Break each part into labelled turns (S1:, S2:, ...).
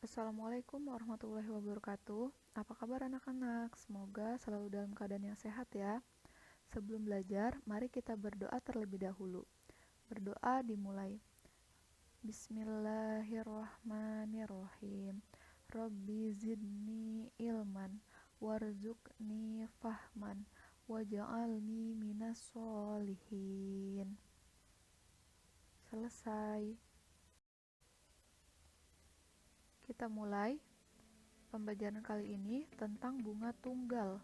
S1: Assalamualaikum warahmatullahi wabarakatuh. Apa kabar anak-anak? Semoga selalu dalam keadaan yang sehat ya. Sebelum belajar, mari kita berdoa terlebih dahulu. Berdoa dimulai. Bismillahirrahmanirrahim. Rabbi zidni ilman, warzuqni fahman, waj'alni minas sholihin. Selesai. Kita mulai pembelajaran kali ini tentang bunga tunggal.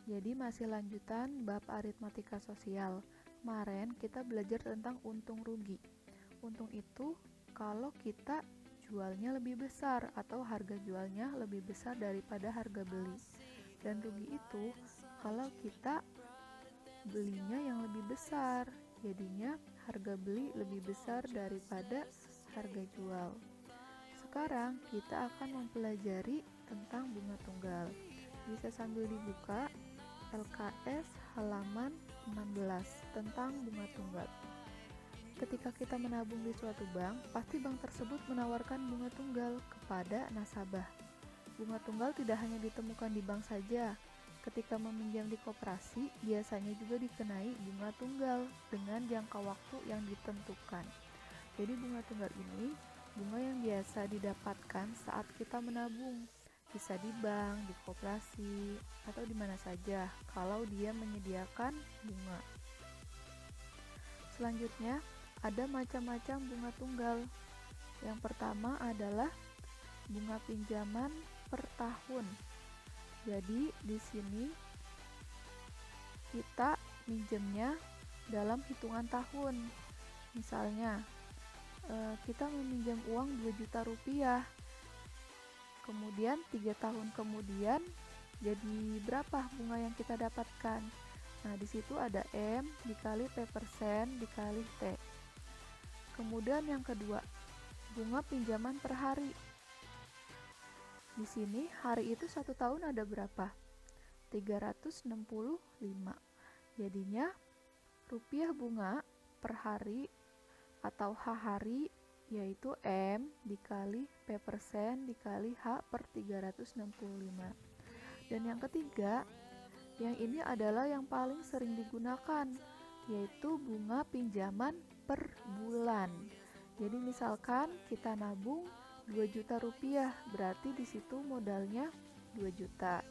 S1: Jadi masih lanjutan bab aritmatika sosial. Kemarin kita belajar tentang untung rugi. Untung itu kalau kita jualnya lebih besar atau harga jualnya lebih besar daripada harga beli. Dan rugi itu kalau kita belinya yang lebih besar, jadinya harga beli lebih besar daripada harga jual. Sekarang kita akan mempelajari tentang bunga tunggal. Bisa sambil dibuka LKS halaman 16 tentang bunga tunggal. Ketika kita menabung di suatu bank, pasti bank tersebut menawarkan bunga tunggal kepada nasabah. Bunga tunggal tidak hanya ditemukan di bank saja. Ketika meminjam di koperasi, biasanya juga dikenai bunga tunggal dengan jangka waktu yang ditentukan. Jadi bunga tunggal ini bunga yang biasa didapatkan saat kita menabung, bisa di bank, di koperasi, atau di mana saja kalau dia menyediakan bunga. Selanjutnya, ada macam-macam bunga tunggal. Yang pertama adalah bunga pinjaman per tahun. Jadi di sini kita minjemnya dalam hitungan tahun. Misalnya, kita meminjam uang 2 juta rupiah, kemudian 3 tahun kemudian jadi berapa bunga yang kita dapatkan. Nah, di situ ada M dikali P persen dikali T. Kemudian yang kedua, bunga pinjaman per hari. Di sini hari itu 1 tahun ada berapa? 365. Jadinya rupiah bunga per hari atau H hari yaitu M dikali P persen dikali H per 365. Dan yang ketiga, yang ini adalah yang paling sering digunakan, yaitu bunga pinjaman per bulan. Jadi misalkan kita nabung 2 juta rupiah, berarti di situ modalnya 2 juta.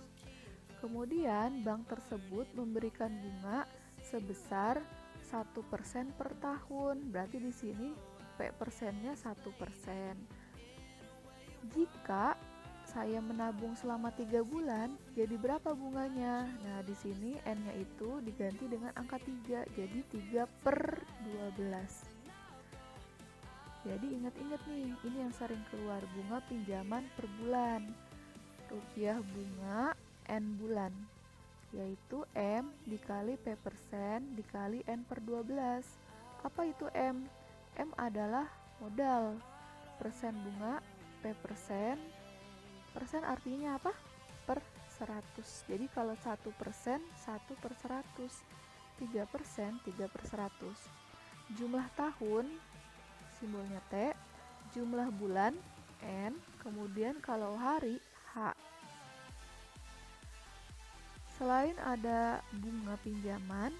S1: Kemudian bank tersebut memberikan bunga sebesar 1% per tahun, berarti di sini P persennya 1%. Jika saya menabung selama 3 bulan, jadi berapa bunganya? Nah, di sini N-nya itu diganti dengan angka 3, jadi 3 per 12. Jadi ingat-ingat nih, ini yang sering keluar, bunga pinjaman per bulan. Rupiah bunga N bulan, yaitu M dikali P persen dikali N per 12. Apa itu M? M adalah modal. Persen bunga, P persen. Persen artinya apa? Per 100. Jadi kalau 1%, 1 per 100. 3%, 3 per 100. Jumlah tahun, simbolnya T. Jumlah bulan, N. Kemudian kalau hari, H. Selain ada bunga pinjaman,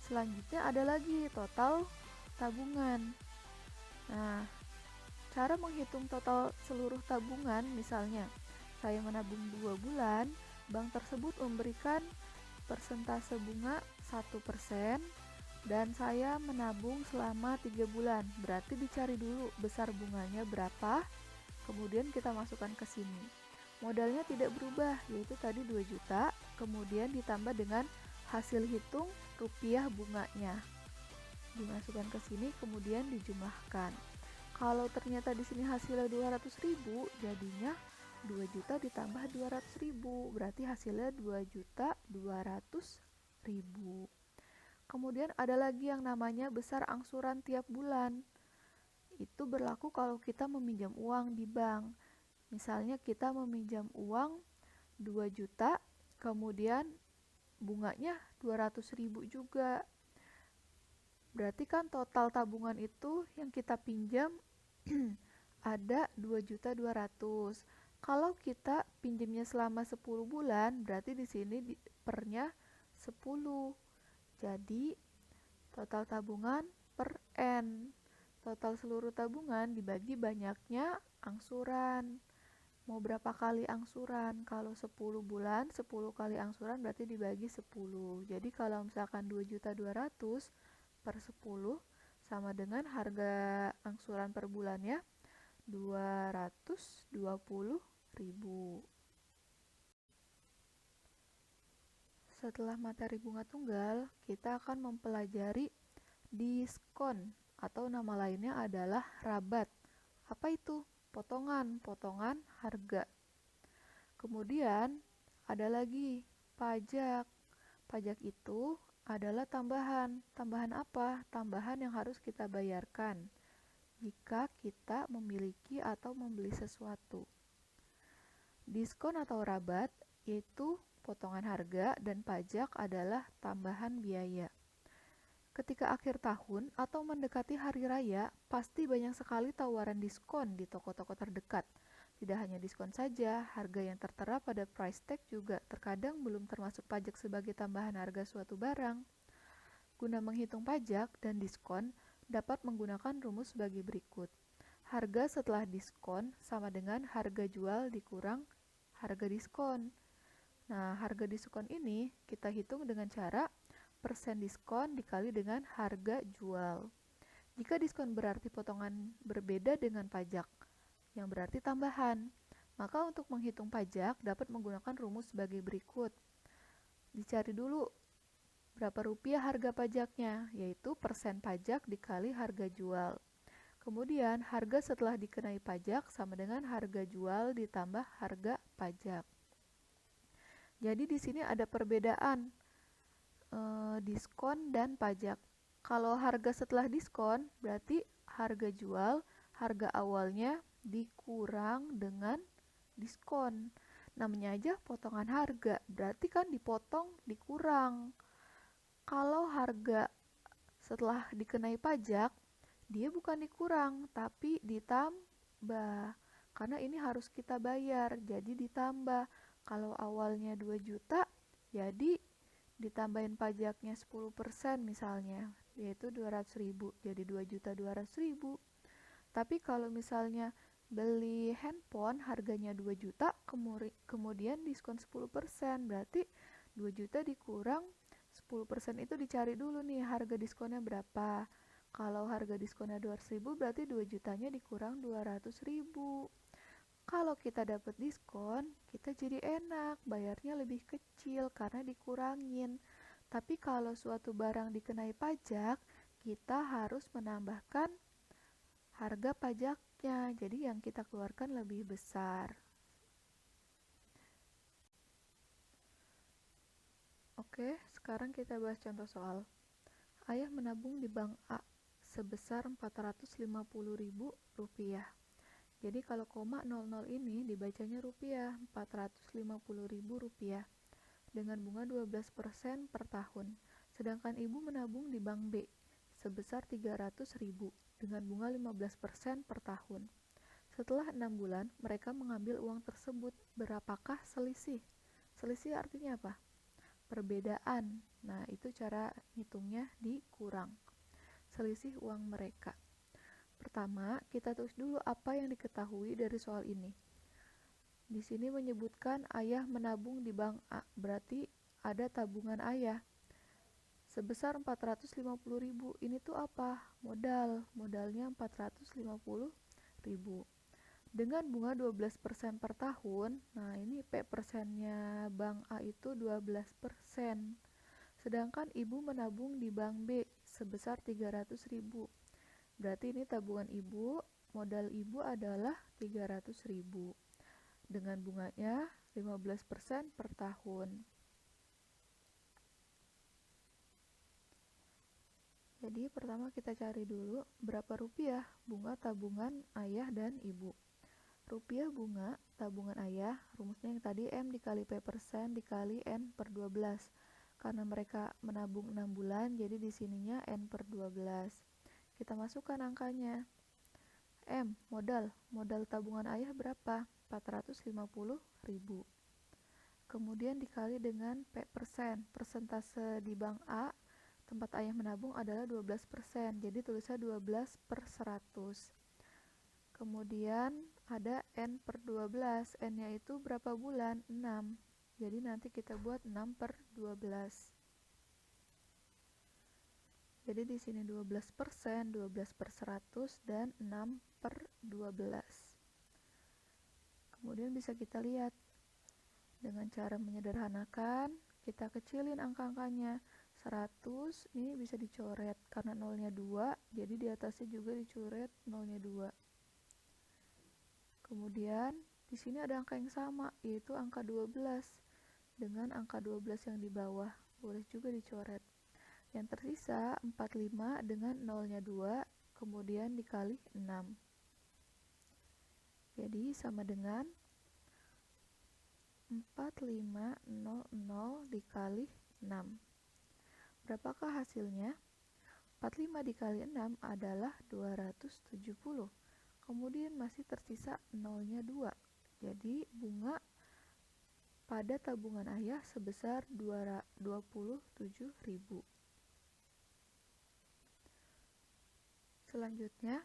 S1: selanjutnya ada lagi total tabungan. Nah, cara menghitung total seluruh tabungan, misalnya saya menabung 2 bulan, bank tersebut memberikan persentase bunga 1% dan saya menabung selama 3 bulan. Berarti dicari dulu besar bunganya berapa, kemudian kita masukkan ke sini. Modalnya tidak berubah, yaitu tadi 2 juta, kemudian ditambah dengan hasil hitung rupiah bunganya. Dimasukkan ke sini, kemudian dijumlahkan. Kalau ternyata di sini hasilnya 200.000, jadinya 2 juta ditambah 200.000, berarti hasilnya 2.200.000. Kemudian ada lagi yang namanya besar angsuran tiap bulan. Itu berlaku kalau kita meminjam uang di bank. Misalnya kita meminjam uang 2 juta, kemudian bunganya 200.000 juga. Berarti kan total tabungan itu yang kita pinjam ada 2.200.000. Kalau kita pinjamnya selama 10 bulan, berarti di sini pernya 10. Jadi total tabungan per N. Total seluruh tabungan dibagi banyaknya angsuran. Mau berapa kali angsuran? Kalau 10 bulan, 10 kali angsuran berarti dibagi 10. Jadi kalau misalkan 2.200.000 per 10 sama dengan harga angsuran per bulannya 220.000. Setelah materi bunga tunggal, kita akan mempelajari diskon atau nama lainnya adalah rabat. Apa itu? Potongan harga. Kemudian ada lagi pajak. Pajak itu adalah tambahan. Tambahan apa? Tambahan yang harus kita bayarkan jika kita memiliki atau membeli sesuatu. Diskon atau rabat yaitu potongan harga dan pajak adalah tambahan biaya. Ketika akhir tahun atau mendekati hari raya, pasti banyak sekali tawaran diskon di toko-toko terdekat. Tidak hanya diskon saja, harga yang tertera pada price tag juga terkadang belum termasuk pajak sebagai tambahan harga suatu barang. Guna menghitung pajak dan diskon, dapat menggunakan rumus sebagai berikut. Harga setelah diskon sama dengan harga jual dikurang harga diskon. Nah, harga diskon ini kita hitung dengan cara persen diskon dikali dengan harga jual. Jika diskon berarti potongan berbeda dengan pajak, yang berarti tambahan, maka untuk menghitung pajak dapat menggunakan rumus sebagai berikut. Dicari dulu berapa rupiah harga pajaknya, yaitu persen pajak dikali harga jual. Kemudian, harga setelah dikenai pajak sama dengan harga jual ditambah harga pajak. Jadi di sini ada perbedaan diskon dan pajak. Kalau harga setelah diskon berarti harga jual, harga awalnya dikurang dengan diskon. Namanya aja potongan harga, berarti kan dipotong, dikurang. Kalau harga setelah dikenai pajak, dia bukan dikurang, tapi ditambah. Karena ini harus kita bayar, jadi ditambah. Kalau awalnya 2 juta, jadi ditambahin pajaknya 10% misalnya, yaitu 200.000, jadi 2.200.000. Tapi kalau misalnya beli handphone harganya 2 juta, kemudian diskon 10%, berarti 2 juta dikurang 10% itu dicari dulu nih harga diskonnya berapa. Kalau harga diskonnya 200.000 berarti 2 jutanya dikurang 200.000. Kalau kita dapat diskon, kita jadi enak, bayarnya lebih kecil karena dikurangin. Tapi kalau suatu barang dikenai pajak, kita harus menambahkan harga pajaknya, jadi yang kita keluarkan lebih besar. Oke, sekarang kita bahas contoh soal. Ayah menabung di bank A sebesar Rp450.000. Jadi kalau koma 00 ini dibacanya rupiah, Rp450.000 dengan bunga 12% per tahun. Sedangkan ibu menabung di bank B sebesar 300.000 dengan bunga 15% per tahun. Setelah 6 bulan, mereka mengambil uang tersebut. Berapakah selisih? Selisih artinya apa? Perbedaan. Nah, itu cara hitungnya dikurang. Selisih uang mereka. Pertama, kita tulis dulu apa yang diketahui dari soal ini. Di sini menyebutkan ayah menabung di bank A, berarti ada tabungan ayah sebesar 450.000. Ini tuh apa? Modalnya 450.000. Dengan bunga 12% per tahun, nah ini P persennya bank A itu 12%. Sedangkan ibu menabung di bank B sebesar 300.000. Berarti ini tabungan ibu, modal ibu adalah 300.000 dengan bunganya 15% per tahun. Jadi pertama kita cari dulu berapa rupiah bunga tabungan ayah dan ibu. Rupiah bunga tabungan ayah, rumusnya yang tadi M dikali P persen dikali N per 12. Karena mereka menabung 6 bulan, jadi di sininya N per 12. Kita masukkan angkanya. M. Modal tabungan ayah berapa? 450.000. Kemudian dikali dengan P persen. Persentase di bank A, tempat ayah menabung adalah 12%. Jadi tulisnya 12 per 100. Kemudian ada N per 12. N-nya itu berapa bulan? 6. Jadi nanti kita buat 6 per 12. Jadi di sini 12%, 12 per 100, dan 6 per 12. Kemudian bisa kita lihat. Dengan cara menyederhanakan, kita kecilin angka-angkanya. 100 ini bisa dicoret karena nolnya 2, jadi di atasnya juga dicoret nolnya 2. Kemudian di sini ada angka yang sama, yaitu angka 12 dengan angka 12 yang di bawah, boleh juga dicoret. Yang tersisa 45 dengan nolnya 2, kemudian dikali 6. Jadi sama dengan 4500 dikali 6. Berapakah hasilnya? 45 dikali 6 adalah 270. Kemudian masih tersisa nolnya 2. Jadi bunga pada tabungan ayah sebesar 27.000. Selanjutnya,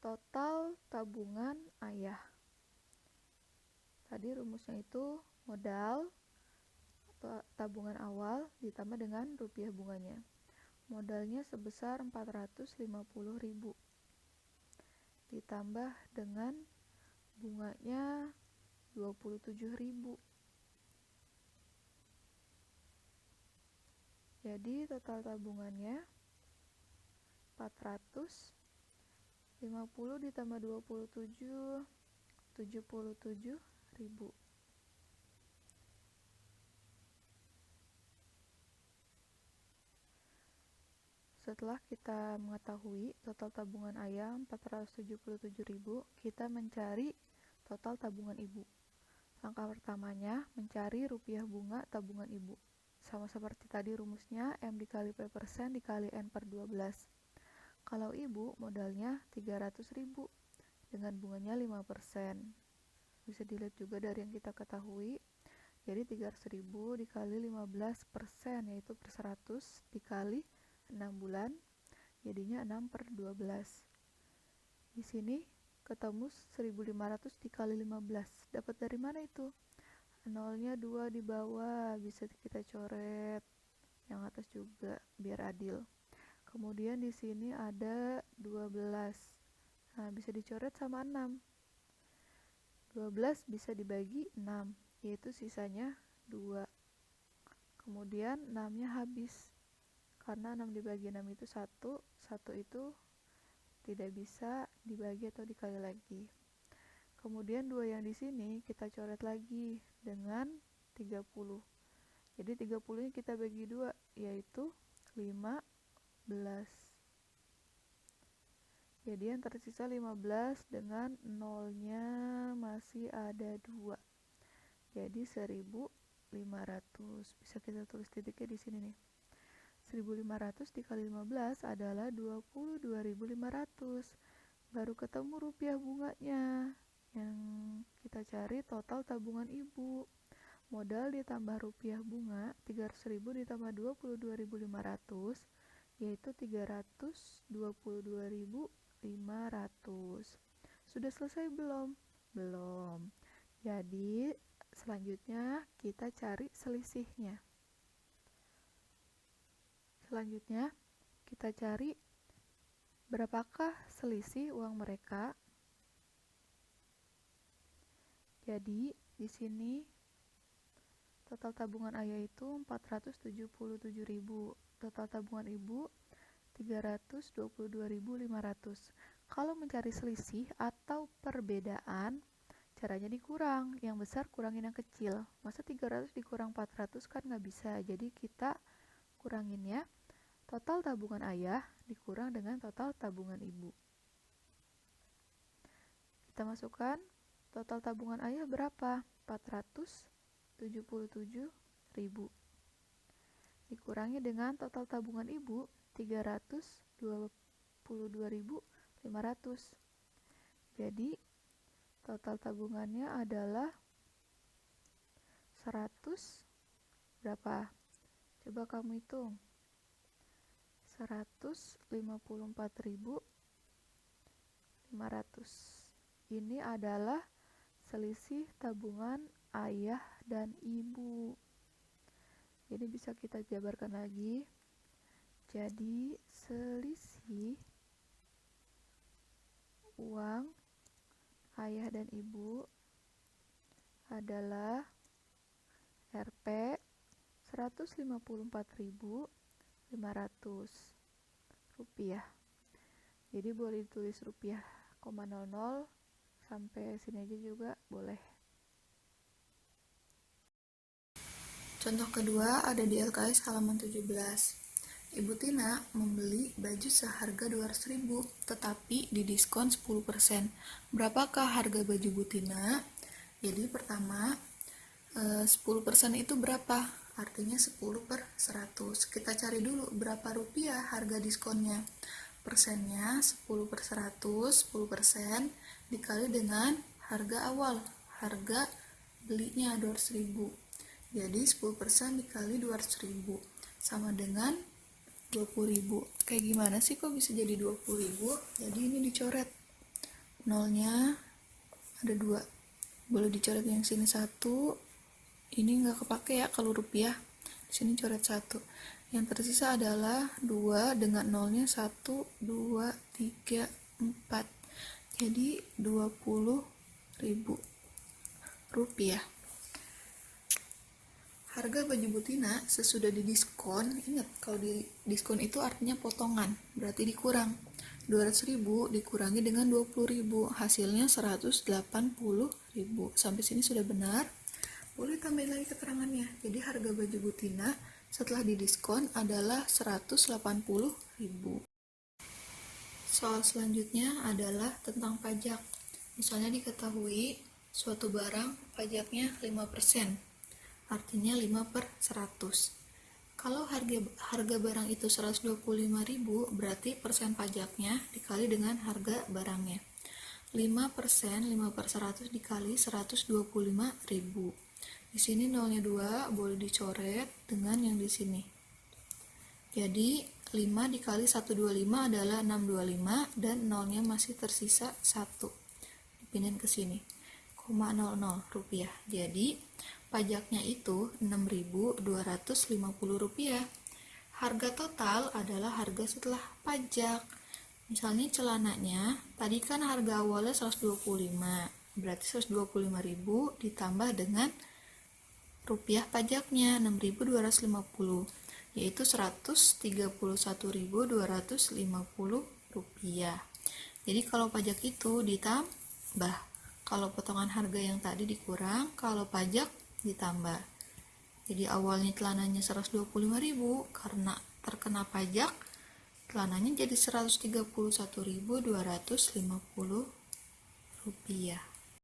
S1: total tabungan ayah. Tadi rumusnya itu modal atau tabungan awal ditambah dengan rupiah bunganya. Modalnya sebesar 450.000 ditambah dengan bunganya 27.000. Jadi total tabungannya 450 ditambah 27, 77.000. Setelah kita mengetahui total tabungan ayah 477.000, kita mencari total tabungan ibu. Langkah pertamanya mencari rupiah bunga tabungan ibu. Sama seperti tadi rumusnya, M dikali P persen dikali N per 12. Kalau ibu modalnya 300.000 dengan bunganya 5%. Bisa dilihat juga dari yang kita ketahui. Jadi 300.000 dikali 15%, yaitu per 100 dikali 6 bulan, jadinya 6 per 12. Di sini ketemu 1.500 dikali 15. Dapat dari mana itu? Nolnya 2 di bawah, bisa kita coret. Yang atas juga, biar adil. Kemudian di sini ada 12. Nah, bisa dicoret sama 6. 12 bisa dibagi 6, yaitu sisanya 2. Kemudian 6-nya habis. Karena 6 dibagi 6 itu 1, 1 itu tidak bisa dibagi atau dikali lagi. Kemudian 2 yang di sini kita coret lagi dengan 30. Jadi 30-nya kita bagi 2, yaitu 15. Jadi yang tersisa 15 dengan nolnya masih ada 2. Jadi 1.500. Bisa kita tulis titiknya di sini nih. 1.500 dikali 15 adalah 22.500. Baru ketemu rupiah bunganya. Yang kita cari total tabungan ibu. Modal ditambah rupiah bunga 300.000 ditambah 22.500, yaitu 322.500. Sudah selesai belum? Belum. Jadi selanjutnya kita cari selisihnya. Selanjutnya kita cari berapakah selisih uang mereka. Jadi di sini total tabungan ayah itu 477.000, total tabungan ibu 322.500. Kalau mencari selisih atau perbedaan, caranya dikurang. Yang besar kurangin yang kecil. Masa 300 dikurang 400 kan nggak bisa. Jadi kita kuranginnya total tabungan ayah dikurang dengan total tabungan ibu. Kita masukkan total tabungan ayah berapa? 477.000 dikurangi dengan total tabungan ibu 322.500. Jadi total tabungannya adalah 100 berapa? Coba kamu hitung. 154.500. Ini adalah selisih tabungan ayah dan ibu. Jadi bisa kita jabarkan lagi. Jadi selisih uang ayah dan ibu adalah Rp 154.500 rupiah. Jadi boleh ditulis rupiah, 00 sampai sini aja juga boleh.
S2: Contoh kedua ada di LKS halaman 17. Ibu Tina membeli baju seharga 200.000 tetapi didiskon 10%. Berapakah harga baju Bu Tina? Jadi pertama 10% itu berapa? Artinya 10/100. Kita cari dulu berapa rupiah harga diskonnya. Persennya 10/100, 10% dikali dengan harga awal, harga belinya 200.000. Jadi 10% dikali 200.000 sama dengan 20.000. Kayak gimana sih kok bisa jadi 20.000? Jadi ini dicoret. Nolnya ada 2. Boleh dicoret yang sini 1. Ini nggak kepake ya kalau rupiah. Di sini coret 1. Yang tersisa adalah 2 dengan nolnya 1, 2, 3, 4. Jadi 20.000 rupiah. Harga baju Bu Tina sesudah didiskon, ingat kalau di diskon itu artinya potongan, berarti dikurang. 200.000 dikurangi dengan 20.000, hasilnya 180.000. Sampai sini sudah benar. Boleh tambahin lagi keterangannya. Jadi harga baju Bu Tina setelah didiskon adalah 180.000. Soal selanjutnya adalah tentang pajak. Misalnya diketahui suatu barang pajaknya 5%. Artinya 5/100. Kalau harga barang itu 125.000, berarti persen pajaknya dikali dengan harga barangnya. 5% 5/100 dikali 125.000. Di sini nolnya 2, boleh dicoret dengan yang di sini. Jadi 5 dikali 125 adalah 625 dan nolnya masih tersisa 1. Dipindahin ke sini. 0,00 rupiah. Jadi pajaknya itu 6.250 rupiah. Harga total adalah harga setelah pajak. Misalnya celananya, tadi kan harga awalnya 125, berarti 125.000 ditambah dengan rupiah pajaknya 6.250, yaitu 131.250 rupiah. Jadi kalau pajak itu ditambah, kalau potongan harga yang tadi dikurang, kalau pajak ditambah. Jadi awalnya celananya 125.000, karena terkena pajak celananya jadi 131.250 rupiah.